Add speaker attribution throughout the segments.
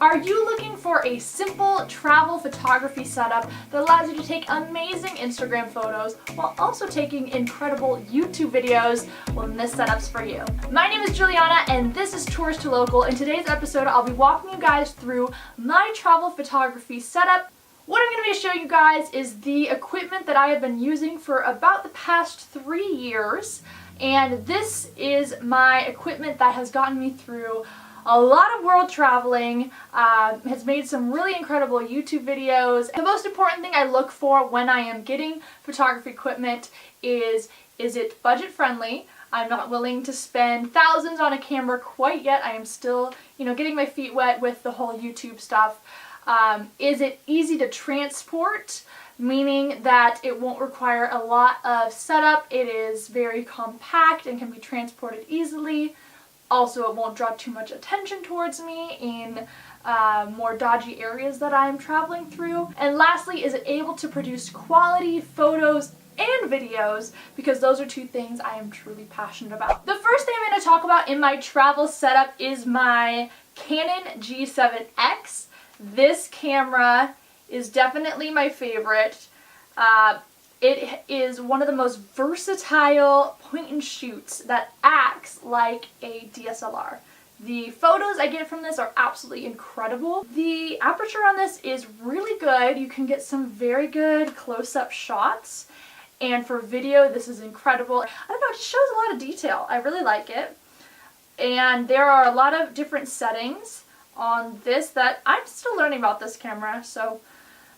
Speaker 1: Are you looking for a simple travel photography setup that allows you to take amazing Instagram photos while also taking incredible YouTube videos? Well, then this setup's for you. My name is Juliana and this is Tourist to Local. In today's episode, I'll be walking you guys through my travel photography setup. What I'm going to be showing you guys is the equipment that I have been using for about the past 3 years. And this is my equipment that has gotten me through a lot of world traveling, has made some really incredible YouTube videos. The most important thing I look for when I am getting photography equipment is it budget friendly? I'm not willing to spend thousands on a camera quite yet. I am still, getting my feet wet with the whole YouTube stuff. Is it easy to transport? Meaning that it won't require a lot of setup. It is very compact and can be transported easily. Also, it won't draw too much attention towards me in more dodgy areas that I'm traveling through. And lastly, is it able to produce quality photos and videos, because those are two things I am truly passionate about. The first thing I'm going to talk about in my travel setup is my Canon G7X. This camera is definitely my favorite. It is one of the most versatile point and shoots that acts like a DSLR. The photos I get from this are absolutely incredible. The aperture on this is really good. You can get some very good close-up shots. And for video, this is incredible. I don't know, it just shows a lot of detail. I really like it. And there are a lot of different settings on this that I'm still learning about this camera. So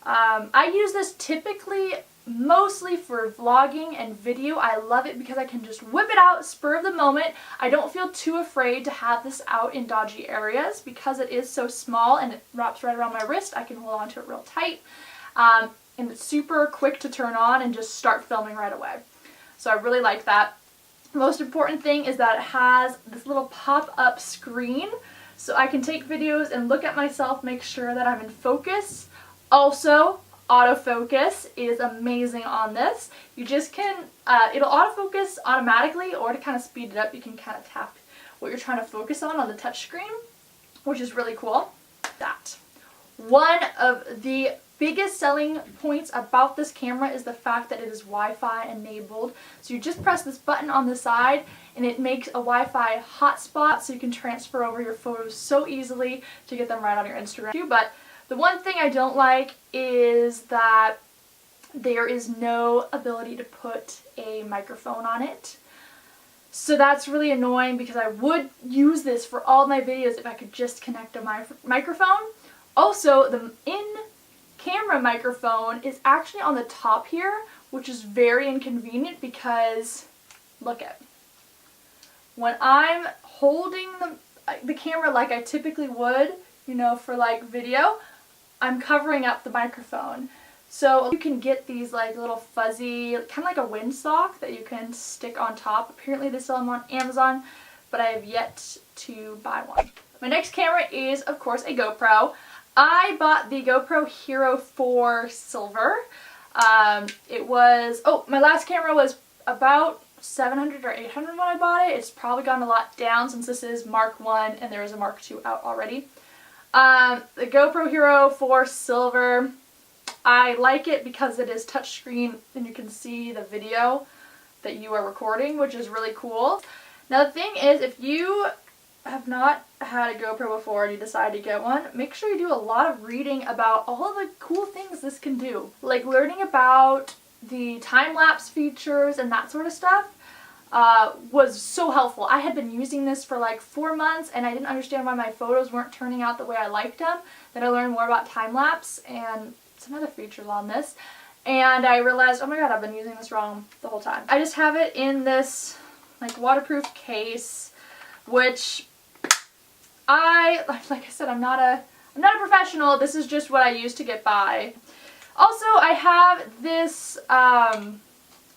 Speaker 1: I use this typically mostly for vlogging and video. I love it because I can just whip it out spur of the moment. I don't feel too afraid to have this out in dodgy areas because it is so small and it wraps right around my wrist. I can hold on to it real tight. And it's super quick to turn on and just start filming right away. So I really like that. The most important thing is that it has this little pop-up screen so I can take videos and look at myself, make sure that I'm in focus. Also, autofocus is amazing on this. You just can, it'll autofocus automatically, or to kind of speed it up, you can kind of tap what you're trying to focus on the touch screen, which is really cool. That. One of the biggest selling points about this camera is the fact that it is Wi-Fi enabled. So you just press this button on the side and it makes a Wi-Fi hotspot so you can transfer over your photos so easily to get them right on your Instagram. But the one thing I don't like is that there is no ability to put a microphone on it. So that's really annoying because I would use this for all my videos if I could just connect a microphone. Also, the in-camera microphone is actually on the top here, which is very inconvenient because, look at, when I'm holding the camera like I typically would, for like video, I'm covering up the microphone. So you can get these like little fuzzy, kind of like a windsock that you can stick on top. Apparently they sell them on Amazon, but I have yet to buy one. My next camera is, of course, a GoPro. I bought the GoPro Hero 4 Silver. My last camera was about $700 or $800 when I bought it. It's probably gone a lot down since this is Mark 1 and there is a Mark 2 out already. The GoPro Hero 4 Silver, I like it because it is touchscreen and you can see the video that you are recording, which is really cool. Now the thing is, if you have not had a GoPro before and you decide to get one, make sure you do a lot of reading about all of the cool things this can do. Like learning about the time-lapse features and that sort of stuff was so helpful. I had been using this for like 4 months and I didn't understand why my photos weren't turning out the way I liked them. Then I learned more about time-lapse and some other features on this. And I realized, oh my god, I've been using this wrong the whole time. I just have it in this like waterproof case, which like I said, I'm not a professional. This is just what I use to get by. Also, I have this,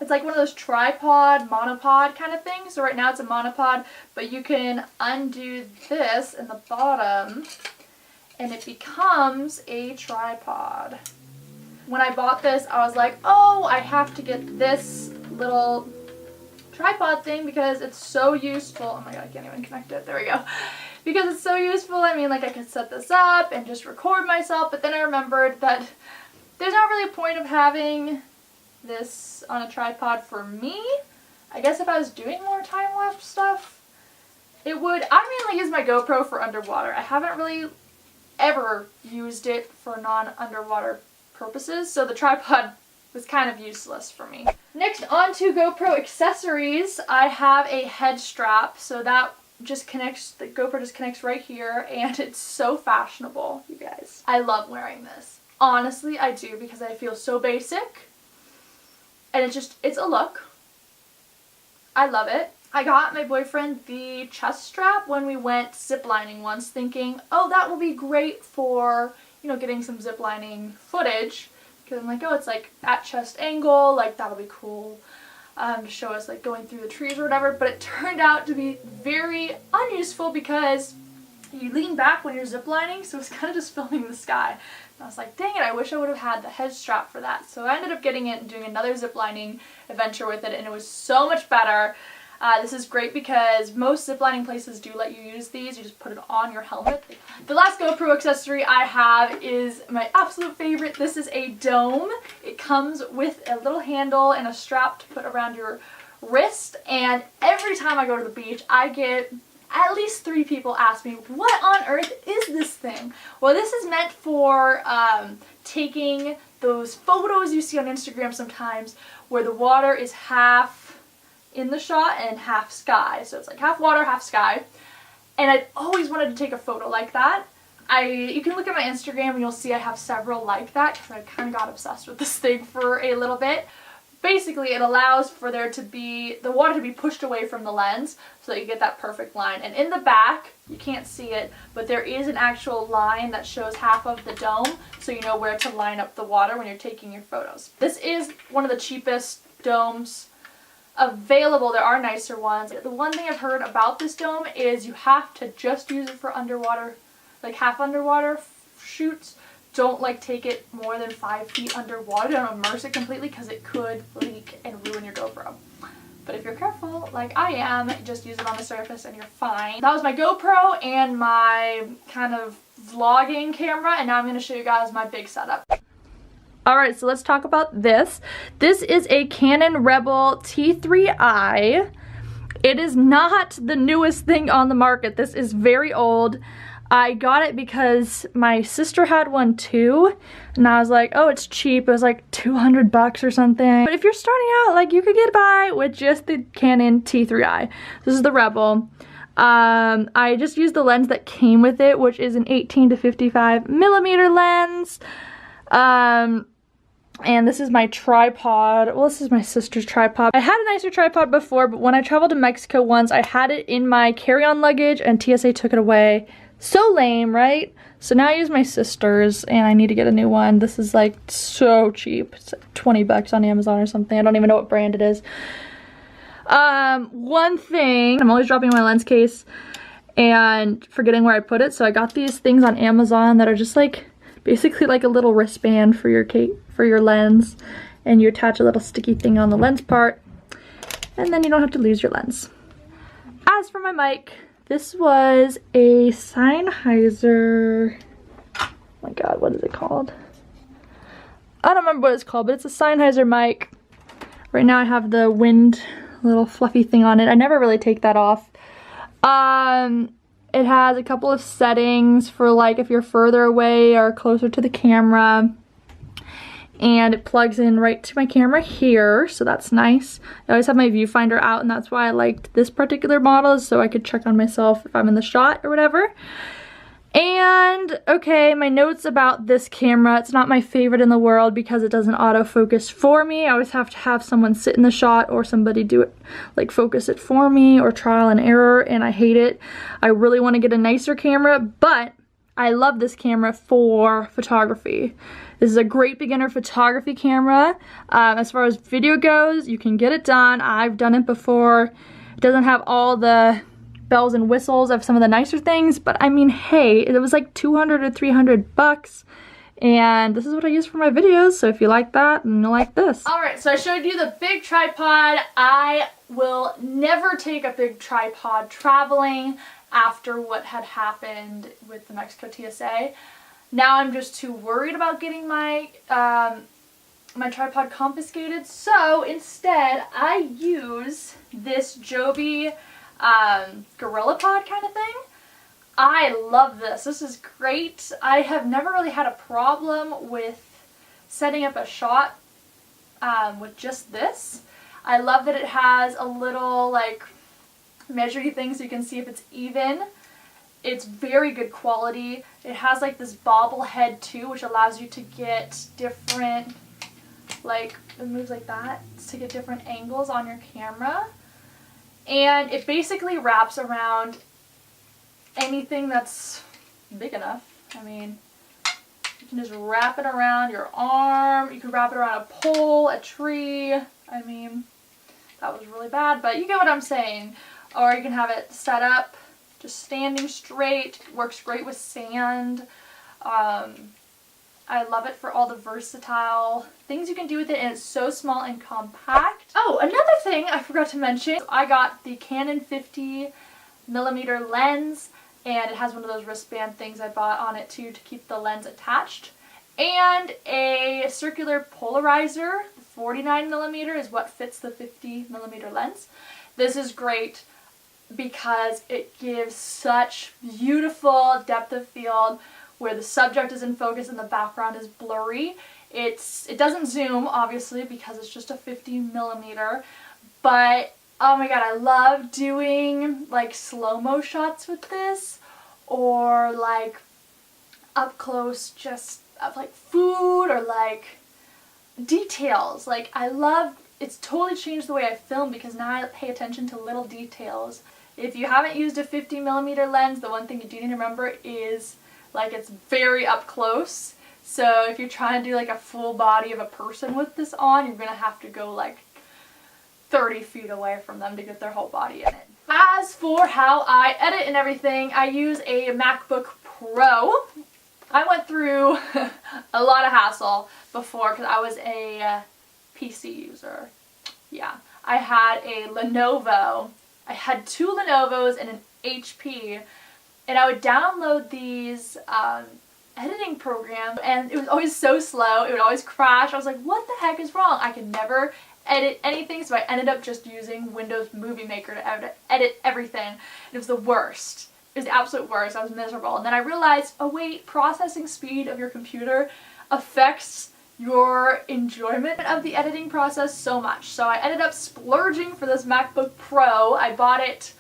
Speaker 1: it's like one of those tripod, monopod kind of things. So right now it's a monopod, but you can undo this in the bottom and it becomes a tripod. When I bought this, I was like, oh, I have to get this little tripod thing because it's so useful. Oh my god, I can't even connect it. There we go. because it's so useful. I mean, like, I could set this up and just record myself, but then I remembered that there's not really a point of having this on a tripod for me. I guess if I was doing more time-lapse stuff, it would. I mainly use my GoPro for underwater. I haven't really ever used it for non-underwater purposes, so the tripod was kind of useless for me. Next, on to GoPro accessories. I have a head strap, so that just connects, the GoPro just connects right here, and it's so fashionable, you guys. I love wearing this. Honestly, I do, because I feel so basic, and it's a look. I love it. I got my boyfriend the chest strap when we went ziplining once, thinking, oh, that will be great for, you know, getting some ziplining footage. Because I'm like, oh, it's like at chest angle, like that'll be cool to show us like going through the trees or whatever. But it turned out to be very unuseful because you lean back when you're ziplining, so it's kind of just filming the sky. And I was like, dang it, I wish I would have had the head strap for that. So I ended up getting it and doing another ziplining adventure with it, and it was so much better. This is great because most ziplining places do let you use these. You just put it on your helmet. The last GoPro accessory I have is my absolute favorite. This is a dome. It comes with a little handle and a strap to put around your wrist, and every time I go to the beach, I get at least 3 people ask me, what on earth is this thing? Well, this is meant for taking those photos you see on Instagram sometimes where the water is half in the shot and half sky. So it's like half water, half sky. And I've always wanted to take a photo like that. You can look at my Instagram and you'll see I have several like that because I kind of got obsessed with this thing for a little bit. Basically, it allows for there to be, the water to be pushed away from the lens so that you get that perfect line. And in the back, you can't see it, but there is an actual line that shows half of the dome so you know where to line up the water when you're taking your photos. This is one of the cheapest domes available. There are nicer ones. The one thing I've heard about this dome is you have to just use it for underwater, like half underwater shoots. Don't like take it more than 5 feet underwater. Don't immerse it completely because it could leak and ruin your GoPro. But if you're careful, like I am, just use it on the surface and you're fine. That was my GoPro and my kind of vlogging camera, and now I'm going to show you guys my big setup. Alright, so let's talk about this. This is a Canon Rebel T3i. It is not the newest thing on the market. This is very old. I got it because my sister had one too, and I was like, oh, it's cheap. It was like 200 bucks or something. But if you're starting out, like, you could get by with just the Canon T3i. This is the Rebel. I just used the lens that came with it, which is an 18 to 55 millimeter lens. And this is my tripod. Well, this is my sister's tripod. I had a nicer tripod before, but when I traveled to Mexico once, I had it in my carry-on luggage and TSA took it away. So lame, right? So now I use my sister's and I need to get a new one. This is like so cheap. It's like 20 bucks on Amazon or something. I don't even know what brand it is. One thing, I'm always dropping my lens case and forgetting where I put it. So I got these things on Amazon that are just like basically like a little wristband for your lens, and you attach a little sticky thing on the lens part, and then you don't have to lose your lens. As for my mic, this was a Sennheiser, oh my god, what is it called? I don't remember what it's called, but it's a Sennheiser mic. Right now I have the wind little fluffy thing on it. I never really take that off. It has a couple of settings for like if you're further away or closer to the camera. And it plugs in right to my camera here, so that's nice. I always have my viewfinder out, and that's why I liked this particular model, so I could check on myself if I'm in the shot or whatever. And, okay, my notes about this camera. It's not my favorite in the world because it doesn't autofocus for me. I always have to have someone sit in the shot or somebody do it, like focus it for me or trial and error, and I hate it. I really want to get a nicer camera, but I love this camera for photography. This is a great beginner photography camera. As far as video goes, you can get it done. I've done it before. It doesn't have all the bells and whistles of some of the nicer things, but I mean, hey, it was like 200 or 300 bucks. And this is what I use for my videos, so if you like that, then you'll like this. Alright, so I showed you the big tripod. I will never take a big tripod traveling. after what had happened with the Mexico TSA. Now I'm just too worried about getting my my tripod confiscated, so instead I use this Joby Gorilla Pod kind of thing. I love this. This is great. I have never really had a problem with setting up a shot with just this. I love that it has a little like measuring thing so you can see if it's even. It's very good quality. It has like this bobble head too, which allows you to get different, like it moves like that to get different angles on your camera. And it basically wraps around anything that's big enough. I mean, you can just wrap it around your arm. You can wrap it around a pole, a tree. I mean, that was really bad, but you get what I'm saying. Or you can have it set up just standing straight. Works great with sand. I love it for all the versatile things you can do with it, and it's so small and compact. Oh, another thing I forgot to mention. I got the Canon 50mm lens, and it has one of those wristband things I bought on it too to keep the lens attached. And a circular polarizer. 49mm is what fits the 50mm lens. This is great because it gives such beautiful depth of field where the subject is in focus and the background is blurry. It doesn't zoom, obviously, because it's just a 50mm, but oh my god, I love doing like slow-mo shots with this, or like up close just of like food or like details. Like I love, it's totally changed the way I film because now I pay attention to little details. If you haven't used a 50mm lens, the one thing you do need to remember is like it's very up close. So if you're trying to do like a full body of a person with this on, you're gonna have to go like 30 feet away from them to get their whole body in it. As for how I edit and everything, I use a MacBook Pro. I went through a lot of hassle before because I was a PC user. Yeah, I had a Lenovo. I had two Lenovos and an HP, and I would download these editing programs, and it was always so slow. It would always crash. I was like, what the heck is wrong? I could never edit anything, so I ended up just using Windows Movie Maker to edit everything. It was the worst. It was the absolute worst. I was miserable. And then I realized, oh wait, processing speed of your computer affects your enjoyment of the editing process so much. So I ended up splurging for this MacBook Pro. I bought it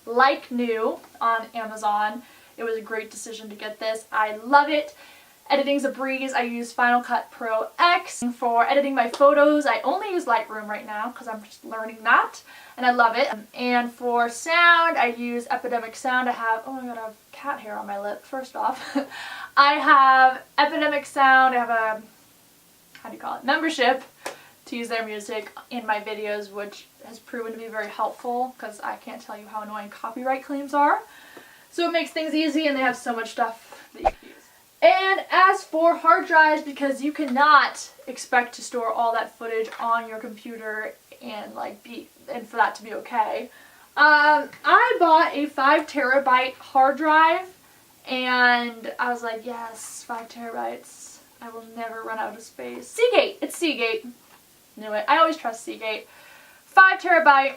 Speaker 1: like new on Amazon. It was a great decision to get this. I love it. Editing's a breeze. I use Final Cut Pro X. For editing my photos, I only use Lightroom right now because I'm just learning that, and I love it. And for sound, I use Epidemic Sound. I have, oh my god, I have cat hair on my lip, first off. I have Epidemic Sound. I have a, how do you call it, membership to use their music in my videos, which has proven to be very helpful because I can't tell you how annoying copyright claims are. So it makes things easy, and they have so much stuff that you can use. And as for hard drives, because you cannot expect to store all that footage on your computer and for that to be okay, I bought a 5 terabyte hard drive, and I was like, yes, 5 terabytes. I will never run out of space. Seagate. It's Seagate. Knew it. I always trust Seagate. 5 terabyte.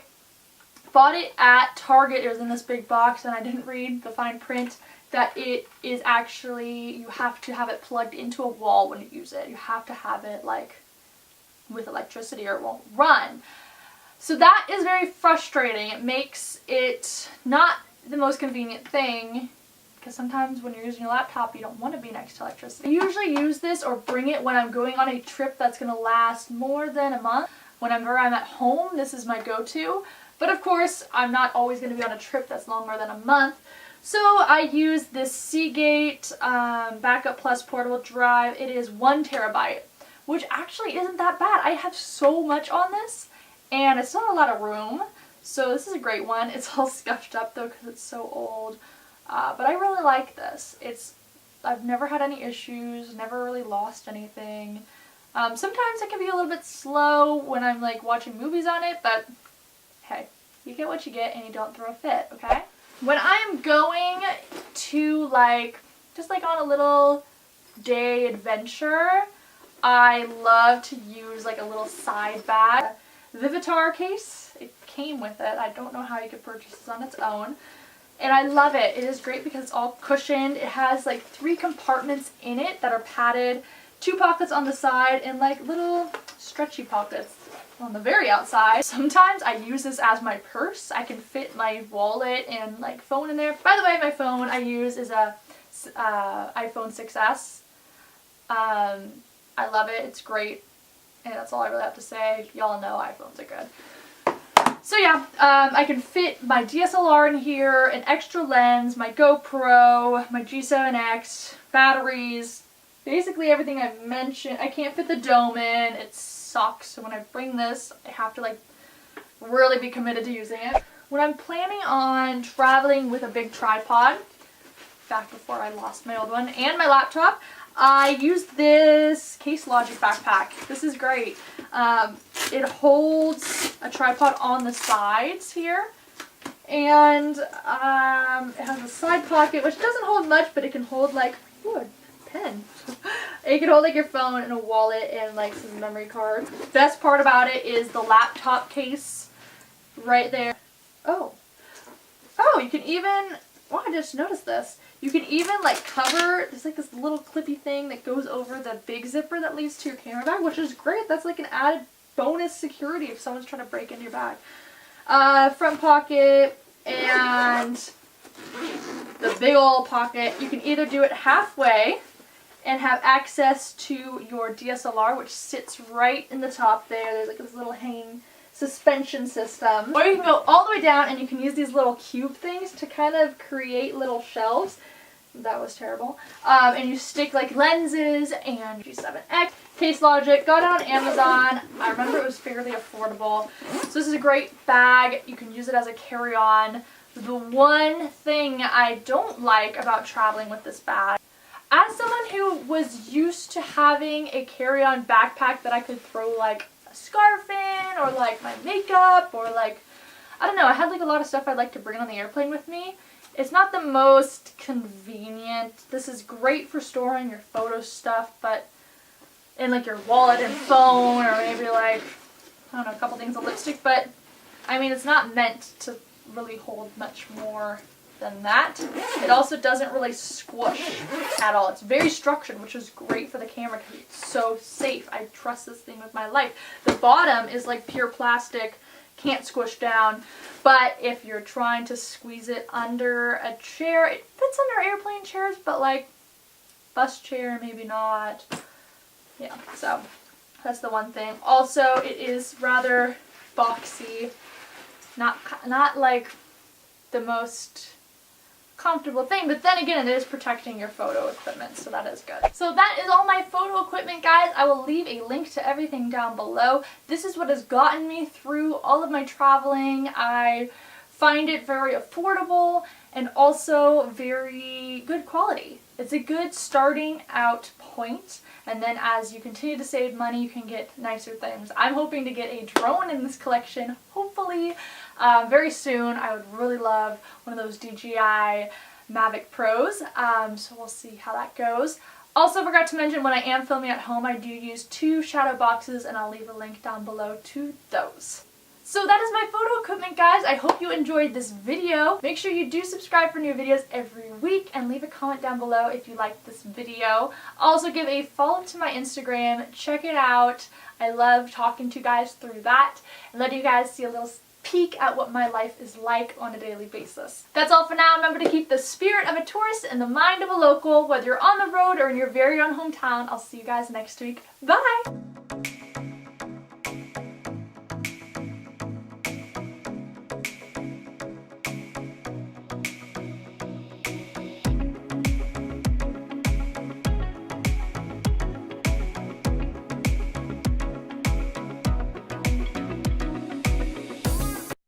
Speaker 1: Bought it at Target. It was in this big box, and I didn't read the fine print that it is actually, you have to have it plugged into a wall when you use it. You have to have it like with electricity or it won't run. So that is very frustrating. It makes it not the most convenient thing because sometimes when you're using your laptop you don't want to be next to electricity. I usually use this or bring it when I'm going on a trip that's going to last more than a month. Whenever I'm at home, this is my go-to. But of course, I'm not always going to be on a trip that's longer than a month. So I use this Seagate Backup Plus portable drive. It is 1 terabyte, which actually isn't that bad. I have so much on this, and it's not a lot of room. So this is a great one. It's all scuffed up though because it's so old. But I really like this. I've never had any issues, never really lost anything. Sometimes it can be a little bit slow when I'm like watching movies on it, but hey, you get what you get and you don't throw a fit, okay? When I'm going to just on a little day adventure, I love to use a little side bag. Vivitar case, it came with it. I don't know how you could purchase this on its own. And I love it. It is great because it's all cushioned. It has 3 compartments in it that are padded, 2 pockets on the side, and little stretchy pockets on the very outside. Sometimes I use this as my purse. I can fit my wallet and phone in there. By the way, my phone I use is a iPhone 6S. I love it. It's great. And that's all I really have to say. Y'all know iPhones are good. So yeah, I can fit my DSLR in here, an extra lens, my GoPro, my G7X, batteries, basically everything I've mentioned. I can't fit the dome in. It sucks. So when I bring this, I have to really be committed to using it. When I'm planning on traveling with a big tripod, back before I lost my old one, and my laptop, I use this Case Logic backpack. This is great. It holds a tripod on the sides here, and it has a side pocket, which doesn't hold much, but it can hold a pen. It can hold your phone and a wallet and some memory cards. Best part about it is the laptop case right there. Oh, you can even, I just noticed this. You can even cover, there's this little clippy thing that goes over the big zipper that leads to your camera bag, which is great. That's an added bonus security if someone's trying to break into your bag. Front pocket and the big old pocket. You can either do it halfway and have access to your DSLR, which sits right in the top there. There's this little hanging suspension system. Or you can go all the way down and you can use these little cube things to kind of create little shelves. That was terrible. And you stick lenses and G7X. Case Logic, got it on Amazon. I remember it was fairly affordable. So this is a great bag. You can use it as a carry-on. The one thing I don't like about traveling with this bag, as someone who was used to having a carry-on backpack that I could throw a scarf in, or my makeup, or I don't know, I had a lot of stuff I'd like to bring on the airplane with me. It's not the most convenient. This is great for storing your photo stuff, but in your wallet and phone, or maybe I don't know, a couple things of lipstick, but I mean, it's not meant to really hold much more than that. It also doesn't really squish at all. It's very structured, which is great for the camera because it's so safe. I trust this thing with my life. The bottom is pure plastic, can't squish down, but if you're trying to squeeze it under a chair, it fits under airplane chairs, but bus chair, maybe not. Yeah, so that's the one thing. Also, it is rather boxy, not the most comfortable thing, but then again, it is protecting your photo equipment, so that is good. So that is all my photo equipment, guys. I will leave a link to everything down below. This is what has gotten me through all of my traveling. I find it very affordable and also very good quality. It's a good starting out point, and then as you continue to save money, you can get nicer things. I'm hoping to get a drone in this collection, hopefully very soon. I would really love one of those DJI Mavic Pros, so we'll see how that goes. Also forgot to mention, when I am filming at home, I do use 2 shadow boxes, and I'll leave a link down below to those. So that is my photo equipment, guys. I hope you enjoyed this video. Make sure you do subscribe for new videos every week, and leave a comment down below if you liked this video. Also give a follow to my Instagram. Check it out. I love talking to you guys through that and letting you guys see a little peek at what my life is like on a daily basis. That's all for now. Remember to keep the spirit of a tourist and the mind of a local, whether you're on the road or in your very own hometown. I'll see you guys next week. Bye!